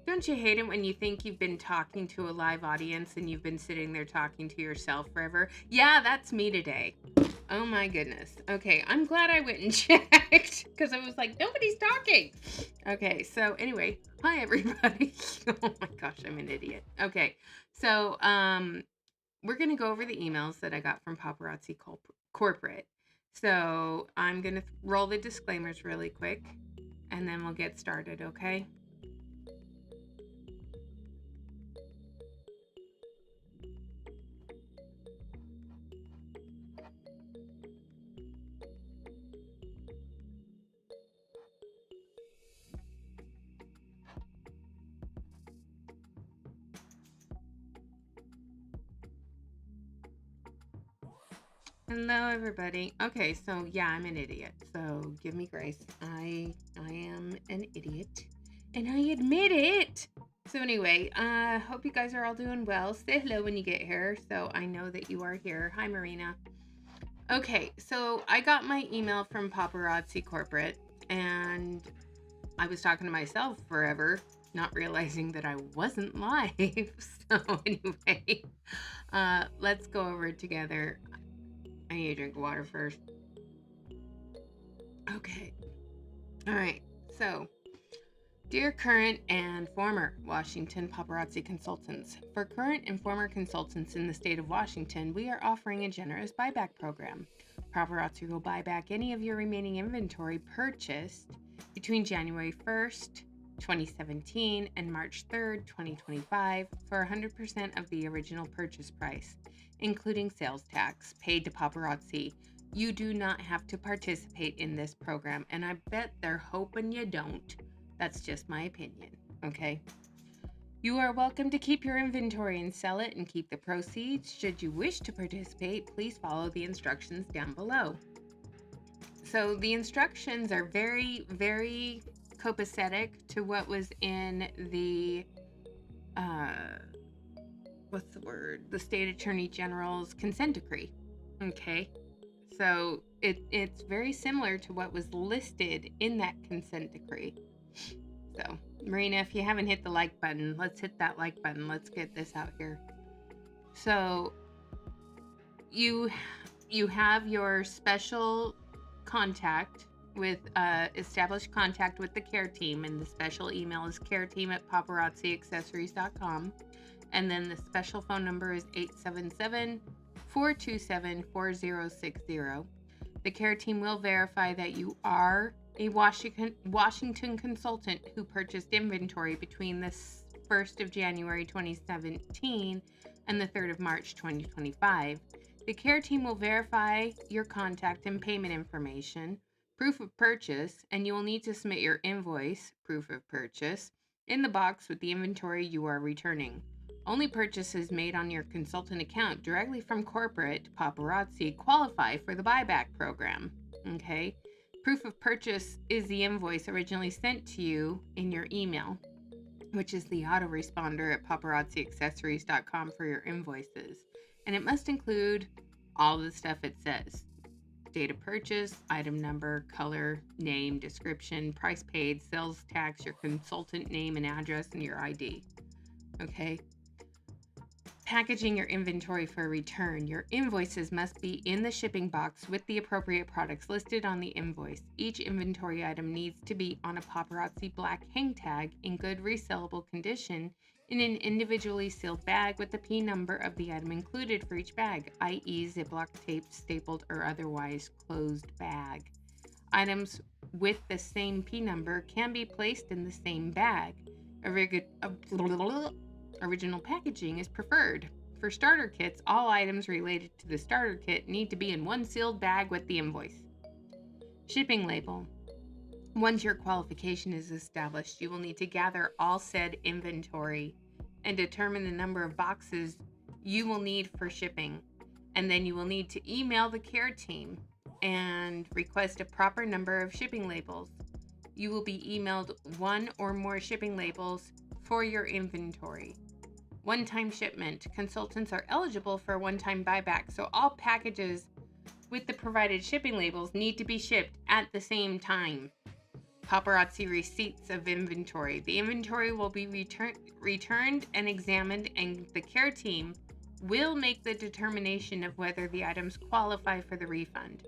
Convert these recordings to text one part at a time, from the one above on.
Don't you hate it when you think you've been talking to a live audience and you've been sitting there talking to yourself forever? Yeah, that's me today. Oh my goodness. Okay, I'm glad I went and checked because I was like, nobody's talking. Okay, so anyway, hi everybody. Oh my gosh, I'm an idiot. Okay, so we're gonna go over the emails that I got from Paparazzi Corporate. So I'm gonna roll the disclaimers really quick, and then we'll get started. Okay. Hello, everybody. Okay, so yeah, I'm an idiot. So give me grace. I am an idiot, and I admit it. So anyway, hope you guys are all doing well. Say hello when you get here, so I know that you are here. Hi, Marina. Okay, so I got my email from Paparazzi Corporate, and I was talking to myself forever, not realizing that I wasn't live. So anyway, let's go over it together. I need to drink water first. Okay. All right. So, dear current and former Washington paparazzi consultants, for current and former consultants in the state of Washington, we are offering a generous buyback program. Paparazzi will buy back any of your remaining inventory purchased between January 1st, 2017 and March 3rd, 2025 for 100% of the original purchase price, including sales tax paid to Paparazzi. You do not have to participate in this program, and I bet they're hoping you don't. That's just my opinion, okay? You are welcome to keep your inventory and sell it and keep the proceeds. Should you wish to participate, please follow the instructions down below. So the instructions are very, very copacetic to what was in the, what's the word? The State Attorney General's consent decree, okay? So it's very similar to what was listed in that consent decree. So, Marina, if you haven't hit the like button, let's hit that like button. Let's get this out here. So, you have your special contact with established contact with the care team, and the special email is careteam@paparazziaccessories.com, and then the special phone number is 877-427-4060. The care team will verify that you are a Washington consultant who purchased inventory between the 1st of January 2017 and the 3rd of March 2025. The care team will verify your contact and payment information, proof of purchase, and you will need to submit your invoice, proof of purchase, in the box with the inventory you are returning. Only purchases made on your consultant account directly from corporate Paparazzi qualify for the buyback program. Okay? Proof of purchase is the invoice originally sent to you in your email, which is the autoresponder at paparazziaccessories.com for your invoices. And it must include all the stuff it says: date of purchase, item number, color, name, description, price paid, sales tax, your consultant name and address, and your ID. Okay? Packaging your inventory for return. Your invoices must be in the shipping box with the appropriate products listed on the invoice. Each inventory item needs to be on a Paparazzi black hang tag in good resellable condition in an individually sealed bag with the P number of the item included for each bag, i.e. Ziploc taped, stapled, or otherwise closed bag. Items with the same P number can be placed in the same bag. Original packaging is preferred. For starter kits, all items related to the starter kit need to be in one sealed bag with the invoice. Shipping label. Once your qualification is established, you will need to gather all said inventory and determine the number of boxes you will need for shipping. And then you will need to email the care team and request a proper number of shipping labels. You will be emailed one or more shipping labels for your inventory. One-time shipment. Consultants are eligible for a one-time buyback, so all packages with the provided shipping labels need to be shipped at the same time. paparazzi receipts of inventory. The inventory will be returned and examined, and the care team will make the determination of whether the items qualify for the refund.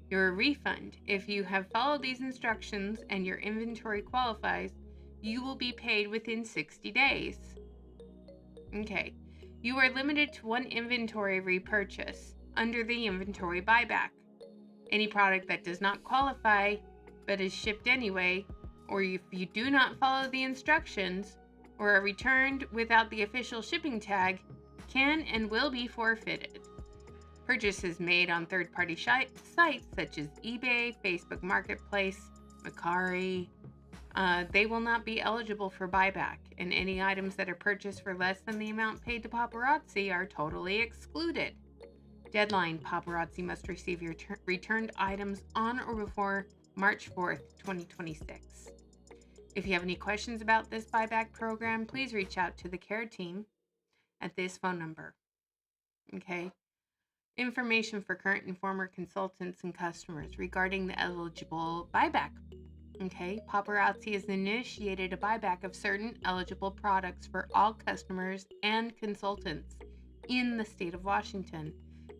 Your refund, if you have followed these instructions and your inventory qualifies, you will be paid within 60 days. Okay. You are limited to one inventory repurchase under the inventory buyback. Any product that does not qualify but is shipped anyway, or if you do not follow the instructions or are returned without the official shipping tag, can and will be forfeited. Purchases made on third-party sites such as eBay, Facebook Marketplace, Mercari, they will not be eligible for buyback, and any items that are purchased for less than the amount paid to paparazzi are totally excluded. Deadline: paparazzi must receive your returned items on or before March 4th, 2026. If you have any questions about this buyback program, please reach out to the care team at this phone number. Okay. Information for current and former consultants and customers regarding the eligible buyback. Okay, paparazzi has initiated a buyback of certain eligible products for all customers and consultants in the state of Washington.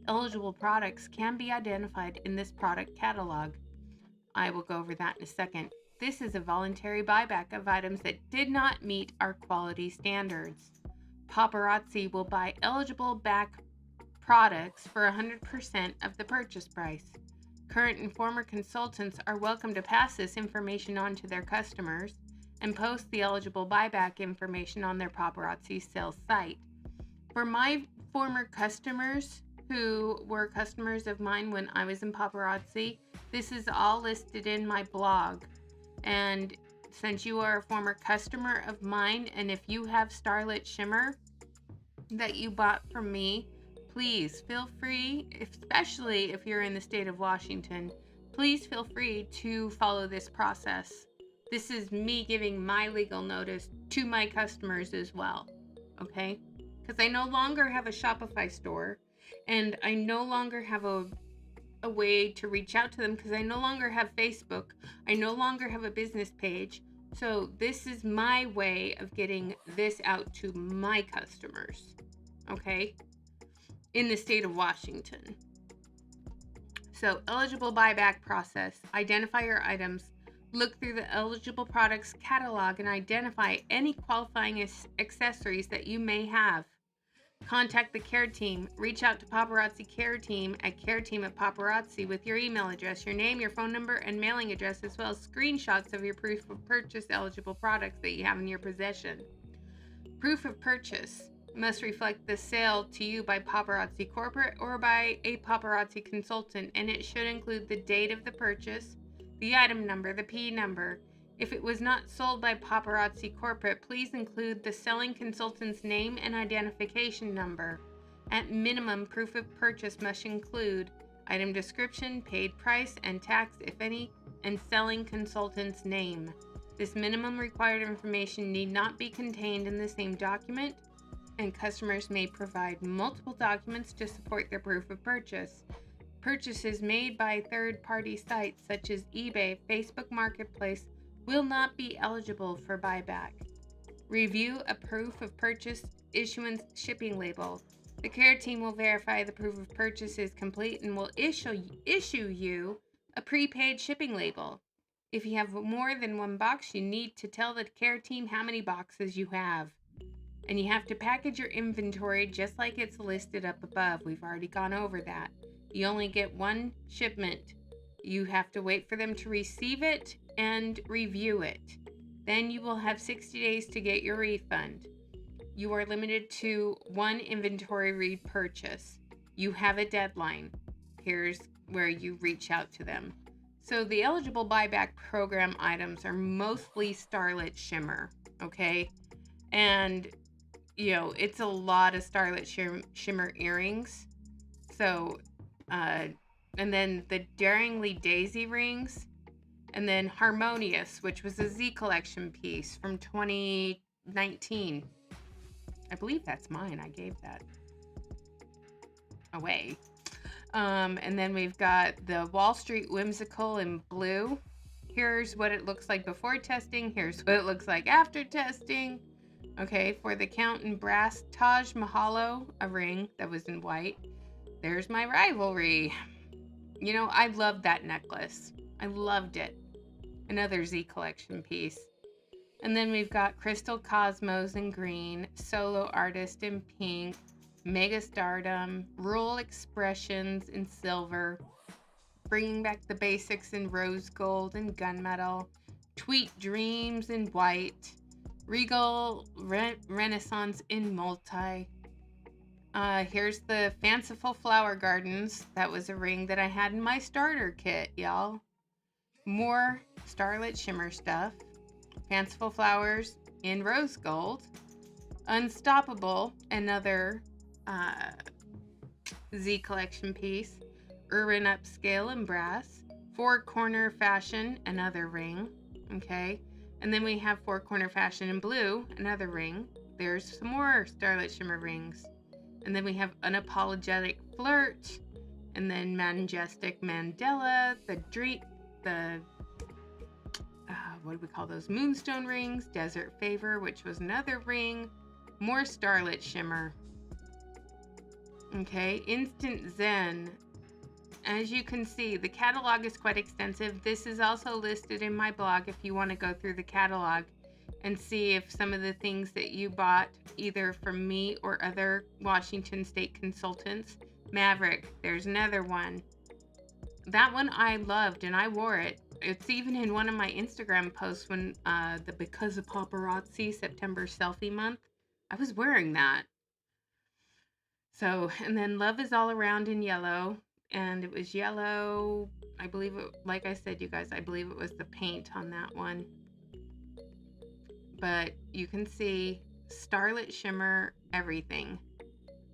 Eligible products can be identified in this product catalog. I will go over that in a second. This is a voluntary buyback of items that did not meet our quality standards. Paparazzi will buy eligible back products for 100% of the purchase price. Current and former consultants are welcome to pass this information on to their customers and post the eligible buyback information on their paparazzi sales site. For my former customers who were customers of mine when I was in paparazzi, this is all listed in my blog. And since you are a former customer of mine, and if you have Starlit Shimmer that you bought from me, please feel free, especially if you're in the state of Washington, please feel free to follow this process. This is me giving my legal notice to my customers as well, okay? Because I no longer have a Shopify store, and I no longer have a way to reach out to them because I no longer have Facebook. I no longer have a business page. So this is my way of getting this out to my customers, okay? In the state of Washington. So, eligible buyback process. Identify your items. Look through the eligible products catalog and identify any qualifying accessories that you may have. Contact the care team. Reach out to paparazzi care team at careteam@paparazzi with your email address, your name, your phone number, and mailing address, as well as screenshots of your proof of purchase eligible products that you have in your possession. Proof of purchase must reflect the sale to you by paparazzi corporate or by a paparazzi consultant, and it should include the date of the purchase, the item number, the P number. If it was not sold by paparazzi corporate, please include the selling consultant's name and identification number. At minimum, proof of purchase must include item description, paid price and tax, if any, and selling consultant's name. This minimum required information need not be contained in the same document, and customers may provide multiple documents to support their proof of purchase. Purchases made by third-party sites such as eBay, Facebook Marketplace will not be eligible for buyback. Review a proof of purchase issuance shipping label. The care team will verify the proof of purchase is complete and will issue you a prepaid shipping label. If you have more than one box, you need to tell the care team how many boxes you have. And you have to package your inventory just like it's listed up above. We've already gone over that. You only get one shipment. You have to wait for them to receive it and review it. Then you will have 60 days to get your refund. You are limited to one inventory repurchase. You have a deadline. Here's where you reach out to them. So the eligible buyback program items are mostly Starlit Shimmer, okay? And, you know, it's a lot of Starlit Shimmer earrings. So, and then the Daringly Daisy rings. And then Harmonious, which was a Z Collection piece from 2019. I believe that's mine. I gave that away. And then we've got the Wall Street Whimsical in blue. here's what it looks like before testing. Here's what it looks like after testing. Okay, for the Count and Brass Taj Mahalo, a ring that was in white. There's my rivalry. You know, I loved that necklace. I loved it. Another Z collection piece. And then we've got Crystal Cosmos in green, Solo Artist in pink, Mega Stardom, Rural Expressions in silver, Bringing Back the Basics in rose gold and gunmetal, Tweet Dreams in white, Regal Renaissance in multi. Here's the Fanciful Flower Gardens. That was a ring that I had in my starter kit, y'all. More Starlit Shimmer stuff. Fanciful Flowers in rose gold. Unstoppable, another Z collection piece. Urban Upscale in brass. Four Corner Fashion, another ring. Okay. And then we have Four Corner Fashion in blue, another ring. There's some more Starlit Shimmer rings. And then we have Unapologetic Flirt. And then Majestic Mandela. What do we call those? Moonstone rings. Desert Favor, which was another ring. More Starlit Shimmer. Okay. Instant Zen. As you can see, the catalog is quite extensive. This is also listed in my blog if you want to go through the catalog and see if some of the things that you bought, either from me or other Washington State consultants. Maverick, there's another one. That one I loved and I wore it. It's even in one of my Instagram posts when the Because of Paparazzi September selfie month. I was wearing that. So, and then Love is All Around in yellow. And it was yellow. I believe it, like I said, you guys, I believe it was the paint on that one. But you can see Starlit Shimmer, everything.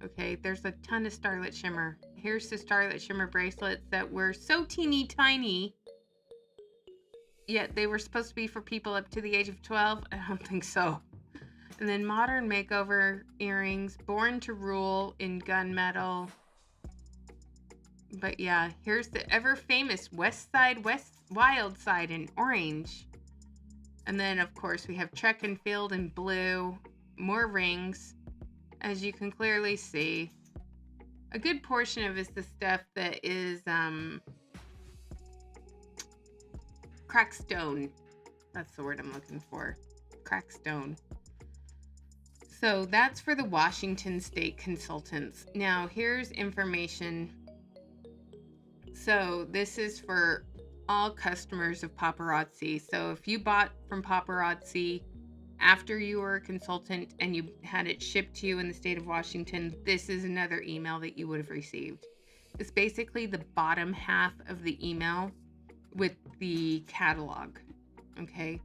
Okay, there's a ton of Starlit Shimmer. Here's the Starlit Shimmer bracelets that were so teeny tiny. Yet they were supposed to be for people up to the age of 12. I don't think so. And then Modern Makeover earrings. Born to Rule in gunmetal. But yeah, here's the ever famous West Wild Side in orange. And then, of course, we have Trek and Field in blue. More rings, as you can clearly see. A good portion of it is the stuff that is cracked stone. That's the word I'm looking for. Cracked stone. So that's for the Washington State consultants. Now, here's information. So this is for all customers of Paparazzi. So if you bought from Paparazzi after you were a consultant and you had it shipped to you in the state of Washington, this is another email that you would have received. It's basically the bottom half of the email with the catalog. Okay.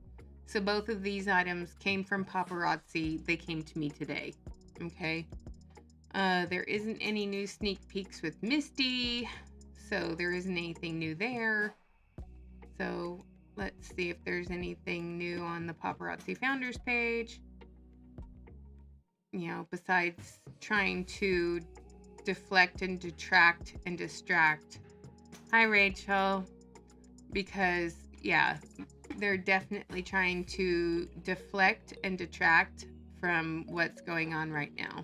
So both of these items came from Paparazzi. They came to me today. Okay. There isn't any new sneak peeks with Misty. So there isn't anything new there. So let's see if there's anything new on the Paparazzi Founders page. You know, besides trying to deflect and detract and distract. Hi, Rachel. Because, yeah, they're definitely trying to deflect and detract from what's going on right now.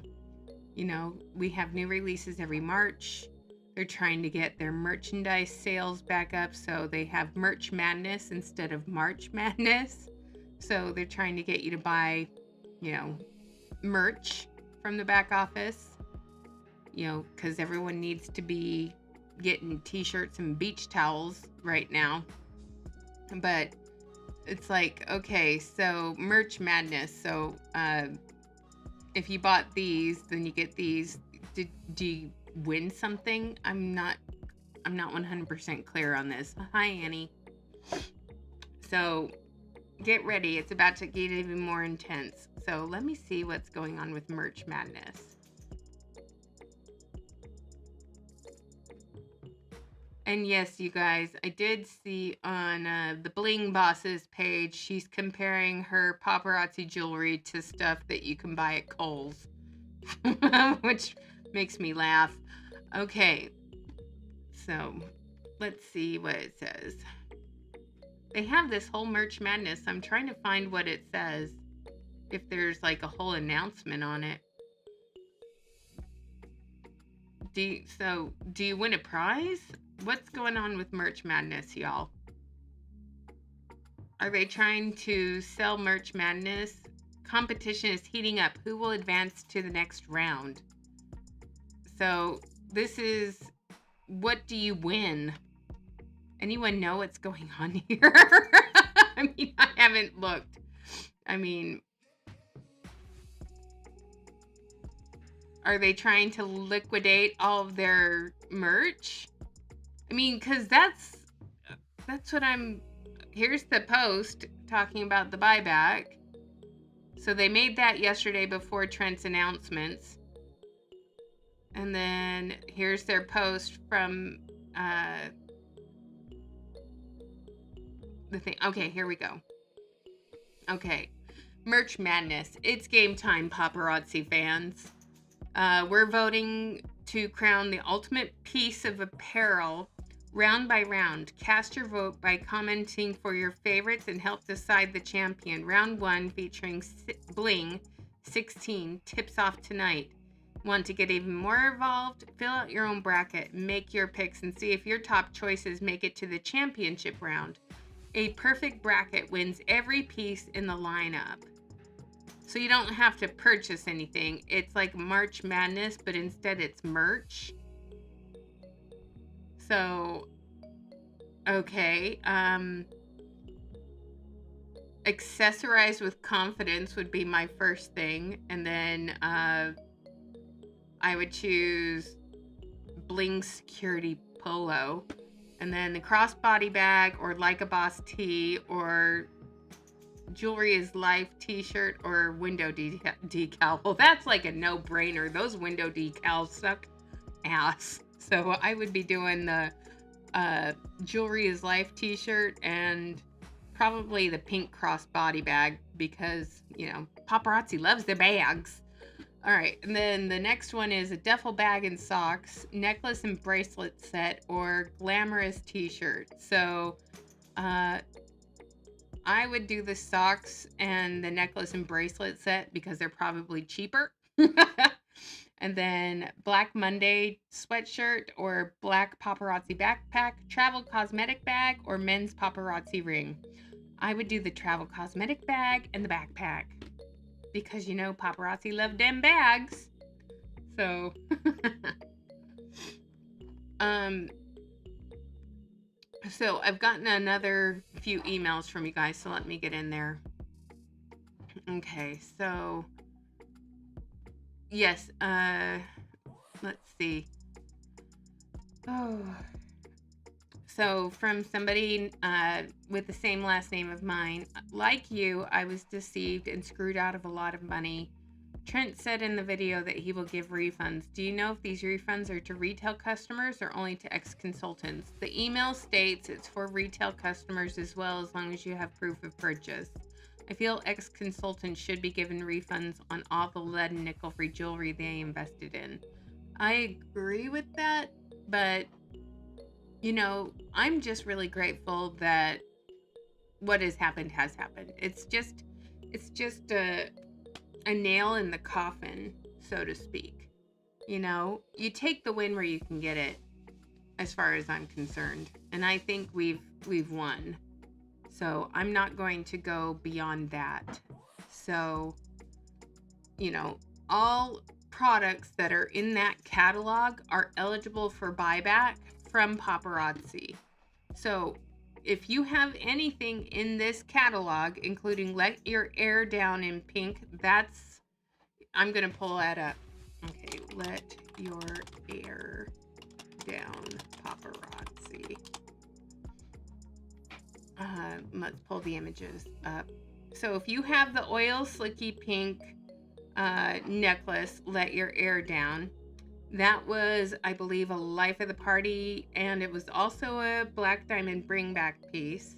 You know, we have new releases every March. They're trying to get their merchandise sales back up, so they have Merch Madness instead of March Madness. So they're trying to get you to buy, you know, merch from the back office, you know, because everyone needs to be getting t-shirts and beach towels right now. But it's like, okay, so Merch Madness. So if you bought these, then you get these. Do you win something? I'm not 100% clear on this. Hi, Annie. So get ready. It's about to get even more intense. So let me see what's going on with Merch Madness. And yes, you guys, I did see on the Bling Boss's page, she's comparing her paparazzi jewelry to stuff that you can buy at Kohl's, which makes me laugh. Okay, so let's see what it says. They have this whole Merch Madness. I'm trying to find what it says. If there's like a whole announcement on it. Do you win a prize? What's going on with Merch Madness, y'all? Are they trying to sell Merch Madness? Competition is heating up. Who will advance to the next round? So this is, what do you win? Anyone know what's going on here? I mean, I haven't looked. I mean, are they trying to liquidate all of their merch? I mean, because that's what I'm... Here's the post talking about the buyback. So they made that yesterday before Trent's announcements. And then here's their post from the thing. Okay, here we go. Okay. Merch Madness. It's game time, paparazzi fans. We're voting to crown the ultimate piece of apparel round by round. Cast your vote by commenting for your favorites and help decide the champion. Round 1 featuring Bling 16 tips off tonight. Want to get even more involved? Fill out your own bracket, make your picks, and see if your top choices make it to the championship round. A perfect bracket wins every piece in the lineup. So you don't have to purchase anything. It's like March Madness, but instead it's merch. So, okay. Accessorize with confidence would be my first thing. And then I would choose Bling Security Polo. And then the crossbody bag, or Like a Boss tee, or Jewelry is Life t-shirt, or window decal. Well, that's like a no-brainer. Those window decals suck ass. So I would be doing the Jewelry is Life t-shirt and probably the pink crossbody bag because, you know, paparazzi loves their bags. All right, and then the next one is a duffel bag and socks, necklace and bracelet set, or glamorous t-shirt. So I would do the socks and the necklace and bracelet set because they're probably cheaper. And then Black Monday sweatshirt, or black paparazzi backpack, travel cosmetic bag, or men's paparazzi ring. I would do the travel cosmetic bag and the backpack because, you know, paparazzi love them bags. So, so I've gotten another few emails from you guys, so let me get in there. Okay, so yes, let's see. Oh, so from somebody with the same last name of mine. Like you, I was deceived and screwed out of a lot of money. Trent said in the video that he will give refunds. Do you know if these refunds are to retail customers or only to ex-consultants? The email states it's for retail customers as well, as long as you have proof of purchase. I feel ex-consultants should be given refunds on all the lead and nickel-free jewelry they invested in. I agree with that, but, you know, I'm just really grateful that what has happened has happened. It's just a nail in the coffin, so to speak. You know, you take the win where you can get it, as far as I'm concerned. And I think we've won. So I'm not going to go beyond that. So, you know, all products that are in that catalog are eligible for buyback from paparazzi. So if you have anything in this catalog, including Let Your Air Down in pink, that's, I'm going to pull that up. Okay, Let Your Air Down paparazzi. Let's pull the images up. So if you have the oil slicky pink necklace, Let Your Air Down, that was, I believe, a Life of the Party, and it was also a Black Diamond Bring Back piece.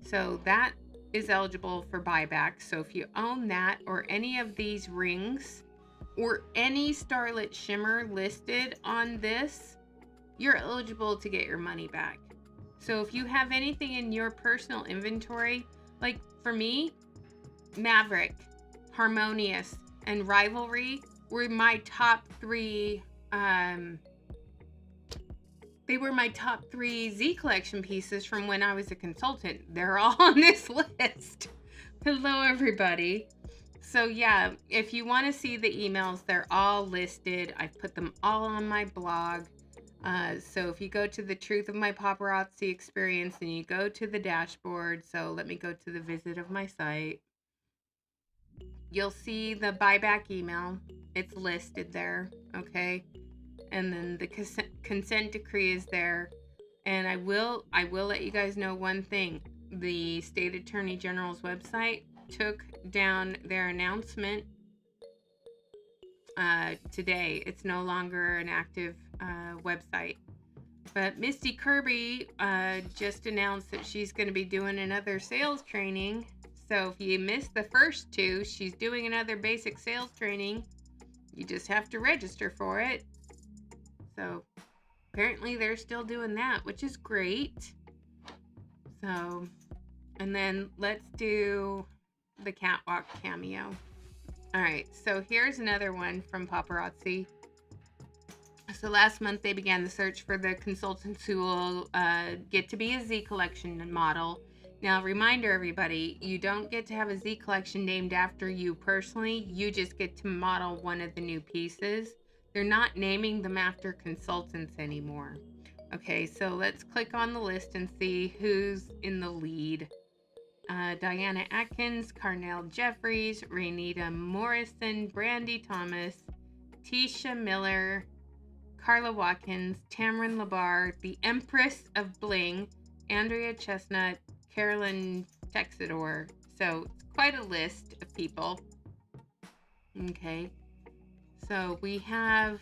So that is eligible for buyback. So if you own that or any of these rings or any Starlit Shimmer listed on this, you're eligible to get your money back. So if you have anything in your personal inventory, like for me, Maverick, Harmonious, and Rivalry were my top three. They were my top three Z collection pieces from when I was a consultant. They're all on this list. Hello, everybody. So yeah, if you want to see the emails, they're all listed. I've put them all on my blog. So if you go to the Truth of My Paparazzi Experience and you go to the dashboard, so let me go to the visit of my site, you'll see the buyback email. It's listed there, okay? And then the consent decree is there. And I will let you guys know one thing. The State Attorney General's website took down their announcement today. It's no longer an active website. But Misty Kirby just announced that she's going to be doing another sales training. So if you missed the first two, she's doing another basic sales training. You just have to register for it. So apparently they're still doing that, which is great. So, and then let's do the catwalk cameo. All right, so here's another one from Paparazzi. So last month they began the search for the consultants who will get to be a Z collection model. Now, reminder everybody, you don't get to have a Z collection named after you personally. You just get to model one of the new pieces. They're not naming them after consultants anymore. Okay, so let's click on the list and see who's in the lead. Diana Atkins, Carnell Jeffries, Rainita Morrison, Brandy Thomas, Tisha Miller, Carla Watkins, Tamron Labar, the Empress of Bling, Andrea Chestnut, Carolyn Texador. So it's quite a list of people. Okay. So we have,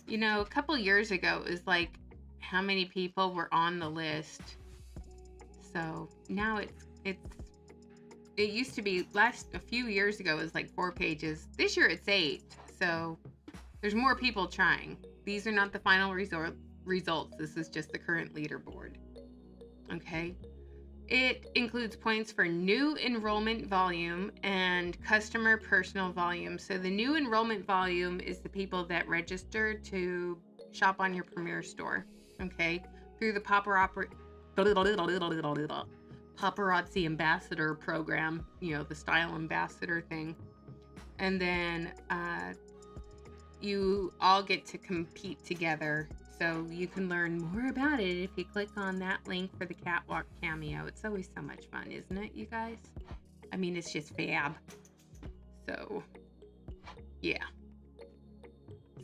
a couple years ago, it was like how many people were on the list. So now it used to be a few years ago, it was like 4 pages. This year it's 8. So there's more people trying. These are not the final results. This is just the current leaderboard. Okay. It includes points for new enrollment volume and customer personal volume. So the new enrollment volume is the people that register to shop on your Premier store. Okay. Through the Paparazzi Ambassador program, the style ambassador thing. And then you all get to compete together. So you can learn more about it if you click on that link for the catwalk cameo. It's always so much fun, isn't it, you guys? I mean, it's just fab. So, yeah.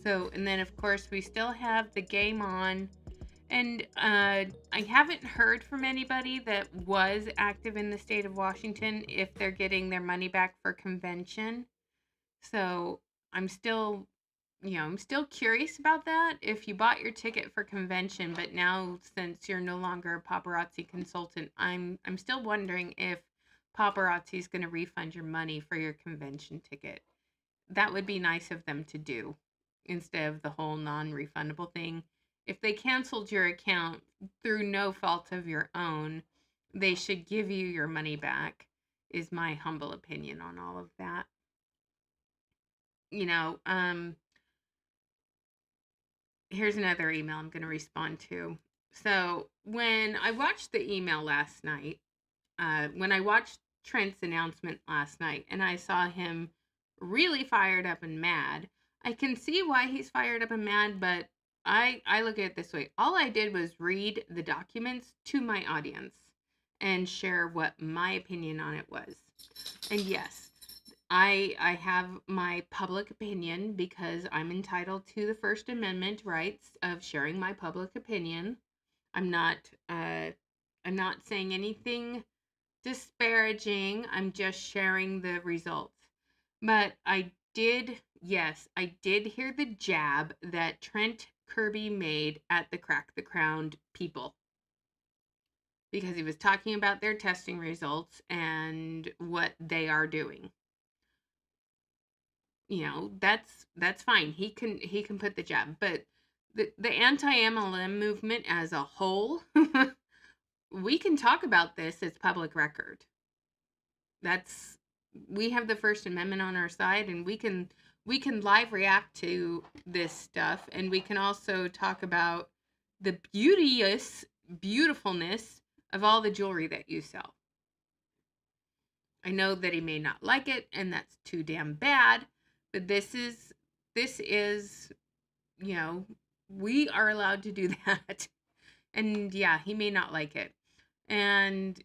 So, and then of course we still have the game on. And I haven't heard from anybody that was active in the state of Washington if they're getting their money back for convention. So I'm still curious about that. If you bought your ticket for convention, but now since you're no longer a paparazzi consultant, I'm still wondering if paparazzi is going to refund your money for your convention ticket. That would be nice of them to do instead of the whole non-refundable thing. If they canceled your account through no fault of your own, they should give you your money back, is my humble opinion on all of that. Here's another email I'm going to respond to. So when I watched the email last night, when I watched Trent's announcement last night and I saw him really fired up and mad, I can see why he's fired up and mad, but I look at it this way. All I did was read the documents to my audience and share what my opinion on it was. And yes, I have my public opinion because I'm entitled to the First Amendment rights of sharing my public opinion. I'm not saying anything disparaging. I'm just sharing the results. But I did hear the jab that Trent Kirby made at the Crack the Crown people, because he was talking about their testing results and what they are doing. That's fine. He can put the jab, but the anti-MLM movement as a whole, we can talk about this as public record. That's we have the First Amendment on our side, and we can live react to this stuff, and we can also talk about the beautifulness of all the jewelry that you sell. I know that he may not like it, and that's too damn bad, but this is, you know, we are allowed to do that. And yeah, he may not like it. And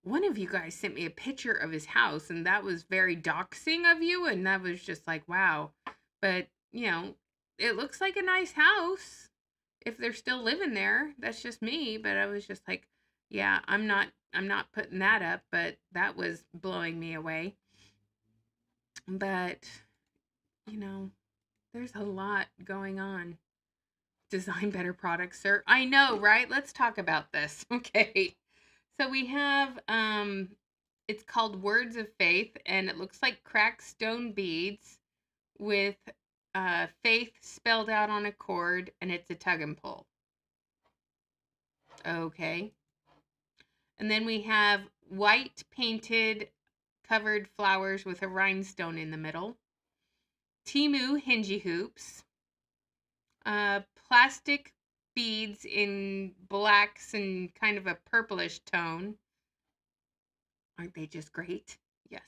one of you guys sent me a picture of his house, and that was very doxing of you, and that was just like, wow. But, it looks like a nice house if they're still living there. That's just me, but I was just like, yeah, I'm not putting that up, but that was blowing me away. But, there's a lot going on. Design better products, sir. I know, right? Let's talk about this. Okay. So we have it's called Words of Faith, and it looks like cracked stone beads with faith spelled out on a cord, and it's a tug and pull. Okay. And then we have white painted covered flowers with a rhinestone in the middle. Timu hingy hoops. Plastic beads in blacks and kind of a purplish tone. Aren't they just great? Yes.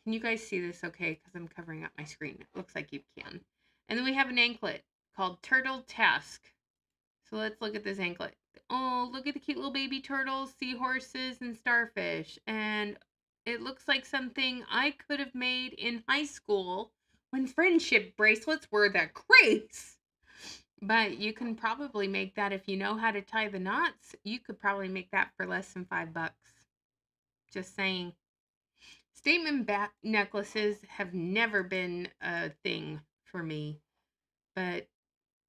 Can you guys see this okay? Because I'm covering up my screen. It looks like you can. And then we have an anklet called Turtle Task. So let's look at this anklet. Oh, look at the cute little baby turtles, seahorses, and starfish. And it looks like something I could have made in high school when friendship bracelets were the craze. But you can probably make that if you know how to tie the knots. You could probably make that for less than $5. Just saying. Statement necklaces have never been a thing for me, but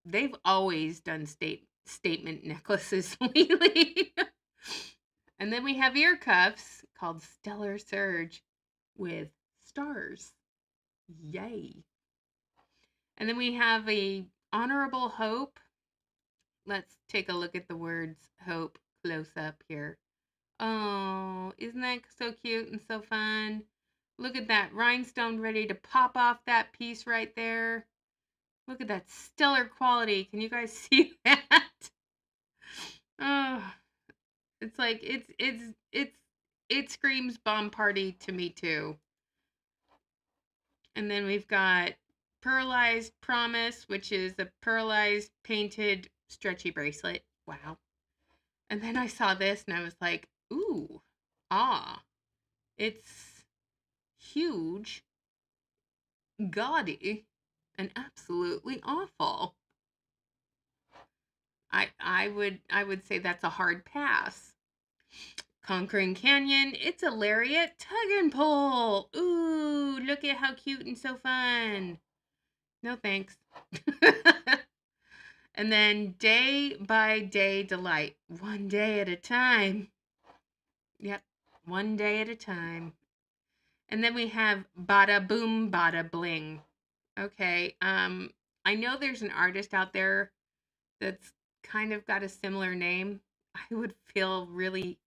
they've always done statement necklaces lately. And then we have ear cuffs called Stellar Surge with stars. Yay. And then we have a Honorable Hope. Let's take a look at the words hope close up here. Oh, isn't that so cute and so fun? Look at that rhinestone ready to pop off that piece right there. Look at that stellar quality. Can you guys see that? Oh, it's like it screams bomb party to me too. And then we've got Pearlized Promise, which is a pearlized painted stretchy bracelet. Wow. And then I saw this and I was like, ooh, it's huge, gaudy, and absolutely awful. I would say that's a hard pass. Conquering Canyon, it's a lariat tug and pull. Ooh, look at how cute and so fun. No thanks. And then Day by Day Delight, one day at a time. Yep, one day at a time. And then we have Bada Boom Bada Bling. Okay, I know there's an artist out there that's kind of got a similar name. I would feel really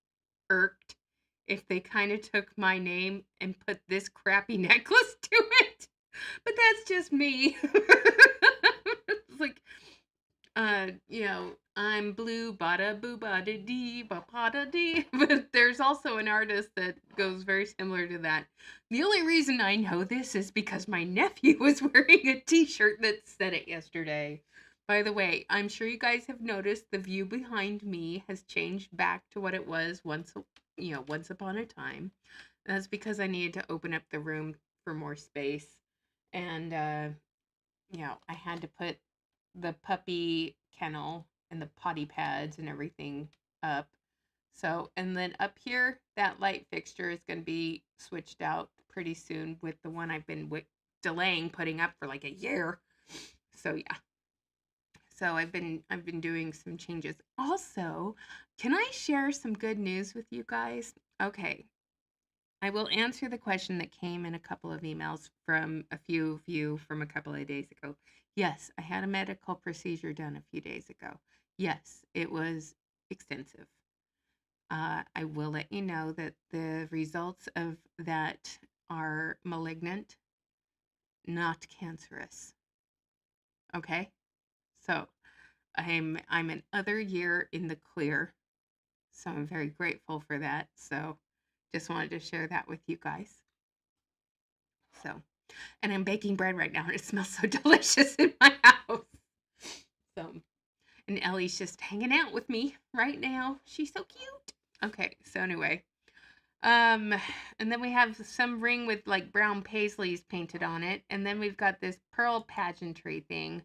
irked if they kind of took my name and put this crappy necklace to it. But that's just me. It's like, I'm blue, bada boo bada dee, ba bada dee. But there's also an artist that goes very similar to that. The only reason I know this is because my nephew was wearing a t-shirt that said it yesterday. By the way, I'm sure you guys have noticed the view behind me has changed back to what it was once upon a time. That's because I needed to open up the room for more space. And, I had to put the puppy kennel and the potty pads and everything up. So, and then up here, that light fixture is going to be switched out pretty soon with the one I've been delaying putting up for like a year. So, yeah. So I've been doing some changes. Also, can I share some good news with you guys? Okay. I will answer the question that came in a couple of emails from a few of you from a couple of days ago. Yes, I had a medical procedure done a few days ago. Yes, it was extensive. I will let you know that the results of that are malignant, not cancerous. Okay? So I'm another year in the clear. So I'm very grateful for that. So just wanted to share that with you guys. So, and I'm baking bread right now and it smells so delicious in my house. So, and Ellie's just hanging out with me right now. She's so cute. Okay, so anyway, and then we have some ring with like brown paisleys painted on it, and then we've got this pearl pageantry thing.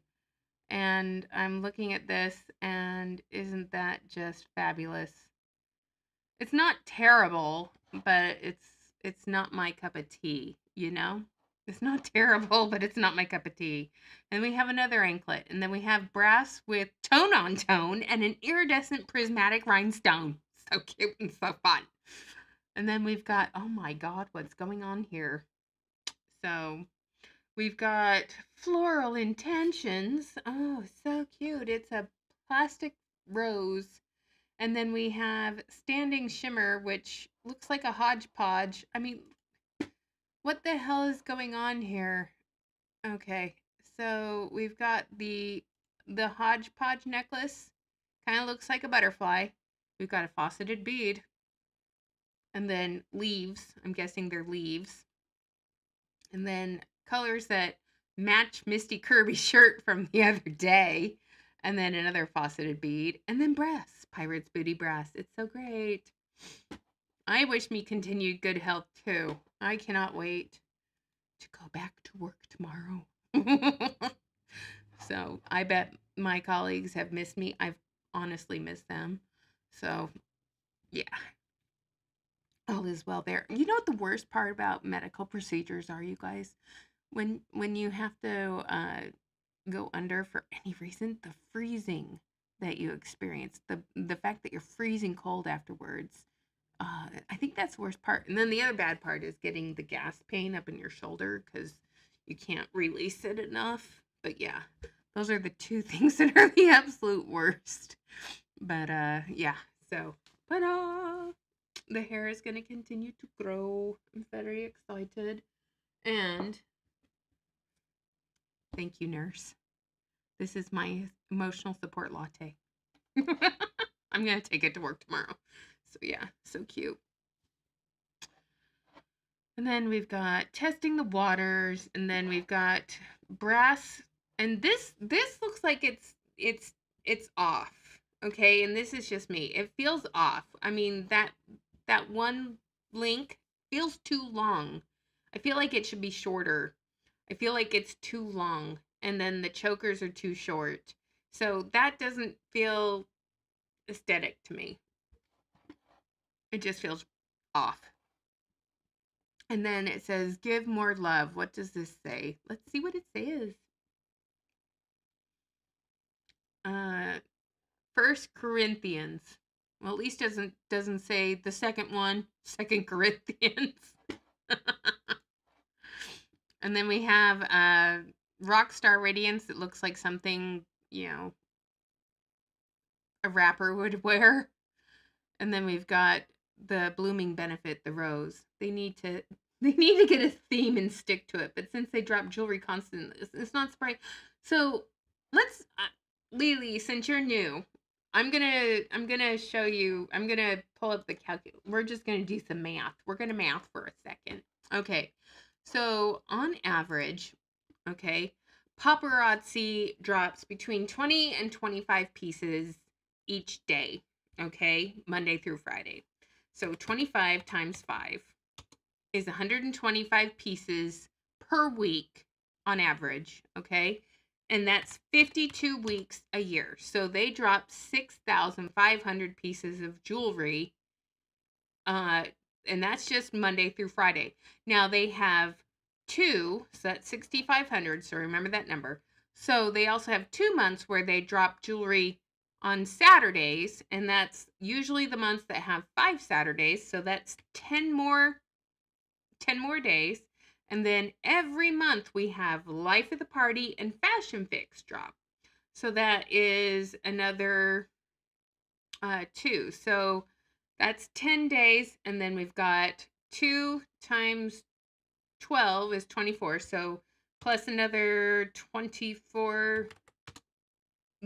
And I'm looking at this, and isn't that just fabulous? It's not terrible, but it's not my cup of tea, you know? It's not terrible, but it's not my cup of tea. And we have another anklet, and then we have brass with tone on tone and an iridescent prismatic rhinestone. So cute and so fun. And then we've got, oh my God, what's going on here? So we've got floral intentions. Oh, so cute. It's a plastic rose. And then we have standing shimmer, which looks like a hodgepodge. I mean, what the hell is going on here? Okay, so we've got the hodgepodge necklace. Kind of looks like a butterfly. We've got a faceted bead. And then leaves. I'm guessing they're leaves. And then colors that match Misty Kirby's shirt from the other day. And then another faceted bead. And then brass. Pirate's Booty brass. It's so great. I wish me continued good health too. I cannot wait to go back to work tomorrow. So I bet my colleagues have missed me. I've honestly missed them. So yeah, all is well there. You know what the worst part about medical procedures are, you guys? When you have to go under for any reason, the freezing that you experience, the fact that you're freezing cold afterwards. I think that's the worst part. And then the other bad part is getting the gas pain up in your shoulder because you can't release it enough. But yeah, those are the two things that are the absolute worst. But yeah, so but the hair is gonna continue to grow. I'm very excited. And thank you, nurse. This is my emotional support latte. I'm gonna take it to work tomorrow. So yeah, so cute. And then we've got testing the waters, and then we've got brass. And this looks like it's off. Okay, and this is just me. It feels off. I mean, that one link feels too long. I feel like it should be shorter. I feel like it's too long, and then the chokers are too short. So that doesn't feel aesthetic to me. It just feels off. And then it says, give more love. What does this say? Let's see what it says. First Corinthians. Well, at least doesn't say the second one, Second Corinthians. And then we have Rockstar Radiance. It looks like something, a rapper would wear. And then we've got the blooming benefit, the rose. They need to get a theme and stick to it. But since they drop jewelry constantly, it's not surprising. So let's, Lily, since you're new, I'm gonna show you. I'm gonna pull up the calculator. We're just gonna do some math. We're gonna math for a second. Okay. So on average, okay, paparazzi drops between 20 and 25 pieces each day. Okay, Monday through Friday. So 25 times 5 is 125 pieces per week on average, okay? And that's 52 weeks a year. So they drop 6,500 pieces of jewelry, and that's just Monday through Friday. Now they have 2, so that's 6,500, so remember that number. So they also have 2 months where they drop jewelry on Saturdays, and that's usually the months that have 5 Saturdays, so that's 10 more 10 more days. And then every month we have Life of the Party and Fashion Fix drop. So that is another 2. So that's 10 days. And then we've got 2 times 12 is 24. So plus another 24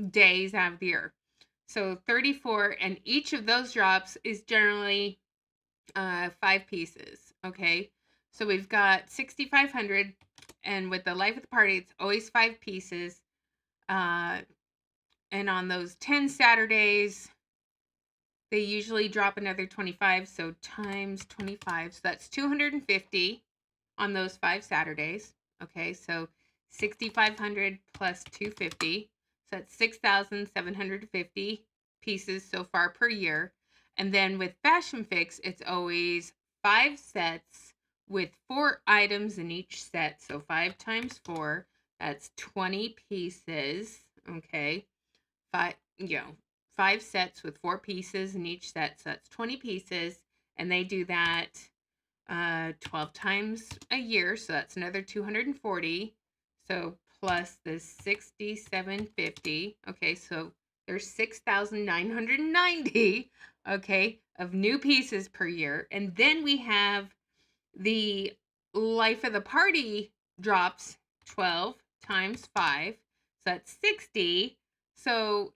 days out of the year. So 34. And each of those drops is generally 5 pieces. Okay. So we've got 6,500. And with the Life of the Party, it's always 5 pieces. And on those 10 Saturdays, they usually drop another 25. So times 25. So that's 250 on those 5 Saturdays. Okay. So 6,500 plus 250. So that's 6,750 pieces so far per year. And then with Fashion Fix, it's always 5 sets with 4 items in each set. So 5 times 4, that's 20 pieces. Okay. 5 sets with 4 pieces in each set. So that's 20 pieces. And they do that 12 times a year. So that's another 240. So plus the 6,750. Okay. So there's 6,990. Okay. Of new pieces per year. And then we have the Life of the Party drops 12 times 5. So that's 60. So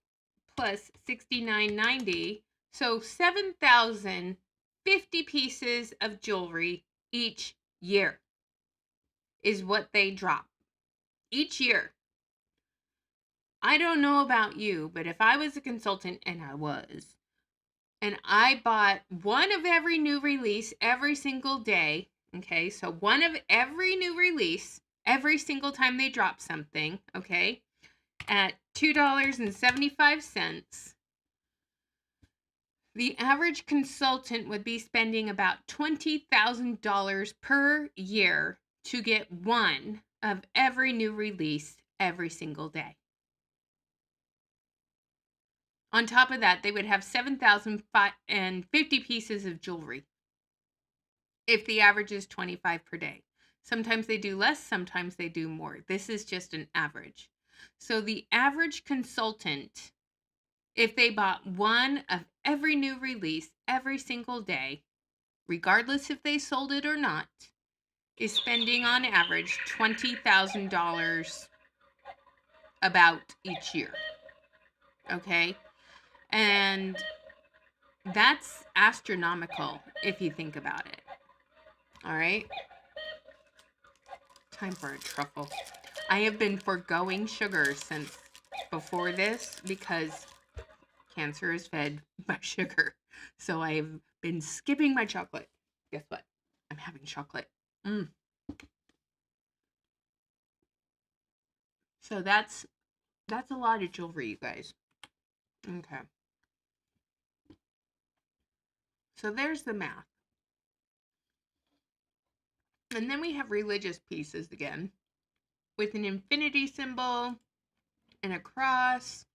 plus 6,990. So 7,050 pieces of jewelry each year is what they drop each year. I don't know about you, but if I was a consultant, and I was, and I bought one of every new release every single day, okay, so one of every new release every single time they drop something, okay, at $2.75, the average consultant would be spending about $20,000 per year to get one of every new release every single day. On top of that, they would have 7,050 pieces of jewelry if the average is 25 per day. Sometimes they do less, sometimes they do more. This is just an average. So the average consultant, if they bought one of every new release every single day, regardless if they sold it or not, is spending on average $20,000 about each year. Okay? And that's astronomical if you think about it. All right? Time for a truffle. I have been foregoing sugar since before this because cancer is fed by sugar. So I have been skipping my chocolate. Guess what? I'm having chocolate. So that's a lot of jewelry, you guys. Okay. So there's the math. And then we have religious pieces again with an infinity symbol and a cross.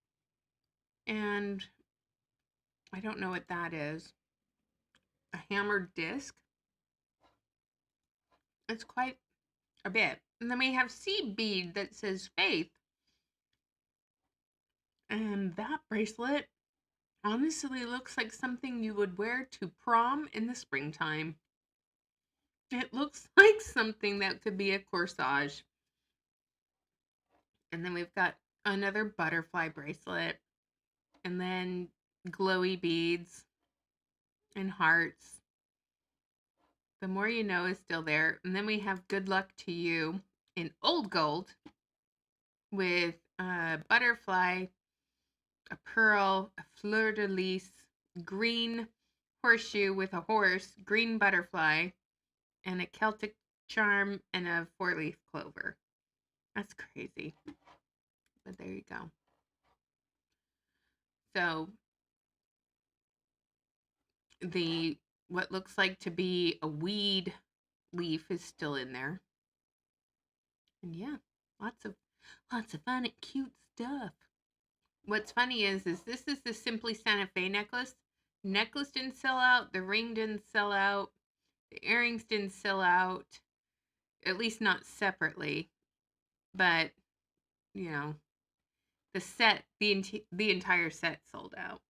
And I don't know what that is. A hammered disc. It's quite a bit. And then we have seed bead that says faith. And that bracelet honestly looks like something you would wear to prom in the springtime. It looks like something that could be a corsage. And then we've got another butterfly bracelet. And then glowy beads and hearts. The More You Know is still there. And then we have Good Luck to You in old gold with a butterfly, a pearl, a fleur-de-lis, green horseshoe with a horse, green butterfly, and a Celtic charm and a 4-leaf clover. That's crazy. But there you go. So the what looks like to be a weed leaf is still in there. And yeah, lots of fun and cute stuff. What's funny is this is the Simply Santa Fe necklace. Necklace didn't sell out. The ring didn't sell out. The earrings didn't sell out, at least not separately, but you know, the set, the entire set sold out.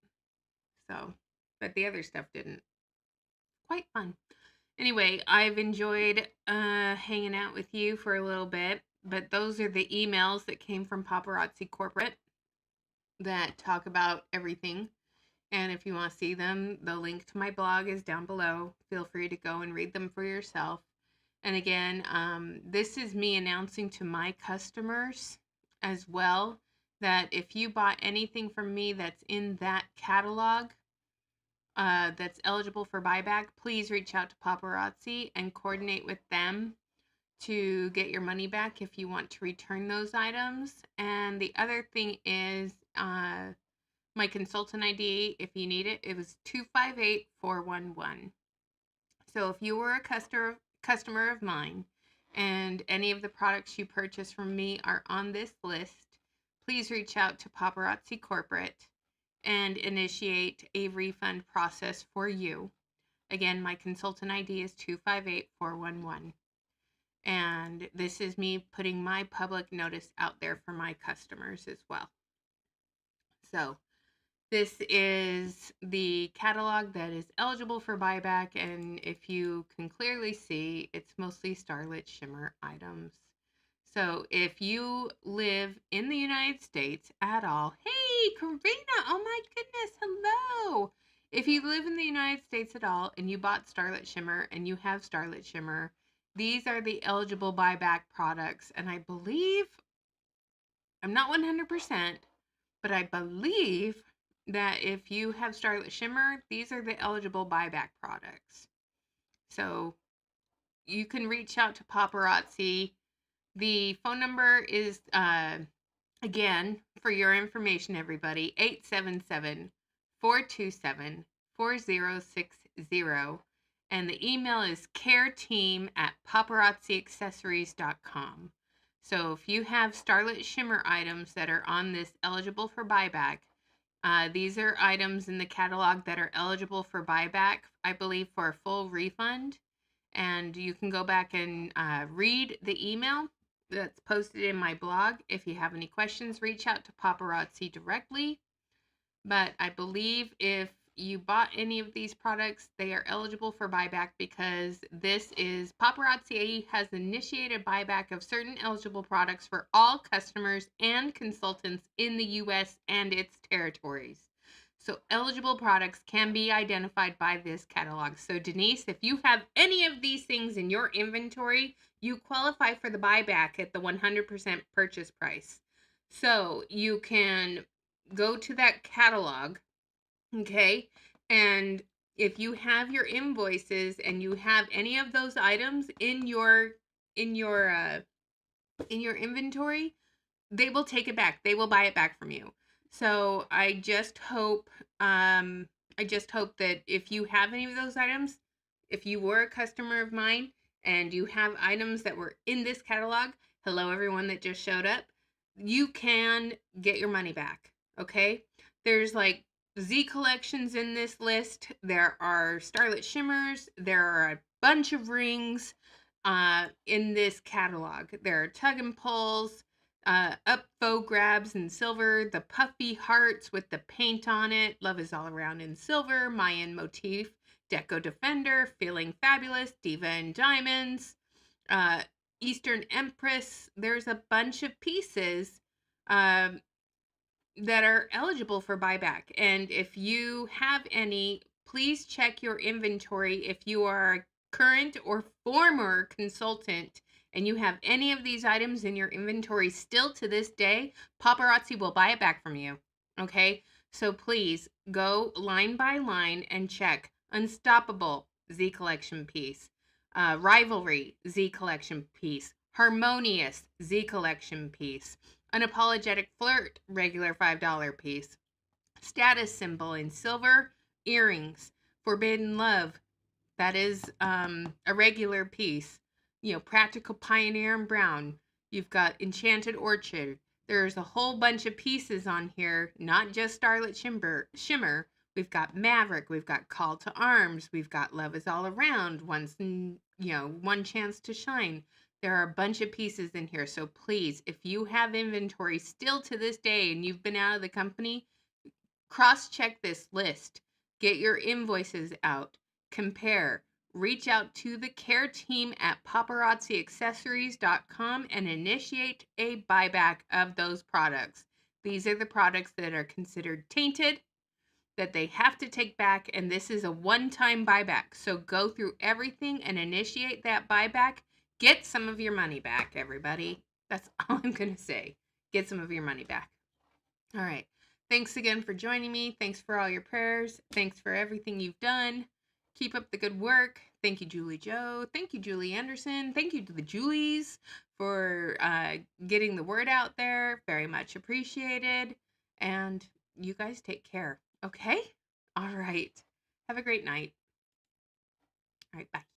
So, but the other stuff didn't. Quite fun. Anyway, I've enjoyed hanging out with you for a little bit, but those are the emails that came from Paparazzi Corporate that talk about everything. And if you want to see them, the link to my blog is down below. Feel free to go and read them for yourself. And again, this is me announcing to my customers as well that if you bought anything from me that's in that catalog, that's eligible for buyback, please reach out to Paparazzi and coordinate with them to get your money back if you want to return those items. And the other thing is my consultant ID, if you need it, it was 258411. So if you were a customer of mine and any of the products you purchase from me are on this list, please reach out to Paparazzi Corporate and initiate a refund process for you. Again, my consultant ID is 258411. And this is me putting my public notice out there for my customers as well. So this is the catalog that is eligible for buyback, and if you can clearly see, it's mostly Starlit Shimmer items. So if you live in the United States at all, hey, Karina, oh my goodness, hello. If you live in the United States at all and you bought Starlit Shimmer and you have Starlit Shimmer, these are the eligible buyback products. And I believe, I'm not 100%, but I believe that if you have Starlit Shimmer, these are the eligible buyback products. So you can reach out to Paparazzi. The phone number is, again, for your information, everybody, 877-427-4060. And the email is careteam@paparazziaccessories.com. So if you have Starlit Shimmer items that are on this eligible for buyback, these are items in the catalog that are eligible for buyback, I believe, for a full refund. And you can go back and read the email that's posted in my blog. If you have any questions, reach out to Paparazzi directly. But I believe if you bought any of these products, they are eligible for buyback because this is Paparazzi has initiated buyback of certain eligible products for all customers and consultants in the U.S. and its territories. So eligible products can be identified by this catalog. So Denise, if you have any of these things in your inventory, you qualify for the buyback at the 100% purchase price. So you can go to that catalog, okay? And if you have your invoices and you have any of those items in your inventory, they will take it back. They will buy it back from you. So I just hope that if you have any of those items, if you were a customer of mine and you have items that were in this catalog, hello everyone that just showed up, you can get your money back. Okay? There's like Z collections in this list. There are Starlit Shimmers. There are a bunch of rings in this catalog. There are tug and pulls, up faux grabs in silver, the puffy hearts with the paint on it, Love is All Around in silver, Mayan motif, Deco Defender, Feeling Fabulous, Diva in diamonds, Eastern Empress. There's a bunch of pieces that are eligible for buyback. And if you have any, please check your inventory. If you are a current or former consultant and you have any of these items in your inventory still to this day, Paparazzi will buy it back from you. Okay? So please go line by line and check. Unstoppable, Z collection piece. Rivalry, Z collection piece. Harmonious, Z collection piece. Unapologetic Flirt, regular $5 piece. Status Symbol in silver, earrings. Forbidden Love, that is a regular piece. You know, Practical Pioneer in brown. You've got Enchanted Orchid. There's a whole bunch of pieces on here, not just Starlit Shimmer. We've got Maverick. We've got Call to Arms. We've got Love is All Around. One Chance to Shine. There are a bunch of pieces in here. So please, if you have inventory still to this day and you've been out of the company, cross-check this list. Get your invoices out. Compare. Reach out to the care team at paparazziaccessories.com and initiate a buyback of those products. These are the products that are considered tainted, that they have to take back, and this is a one-time buyback. So go through everything and initiate that buyback. Get some of your money back, everybody. That's all I'm going to say. Get some of your money back. All right. Thanks again for joining me. Thanks for all your prayers. Thanks for everything you've done. Keep up the good work. Thank you, Julie Joe. Thank you, Julie Anderson. Thank you to the Julies for getting the word out there. Very much appreciated. And you guys take care. Okay? All right. Have a great night. All right. Bye.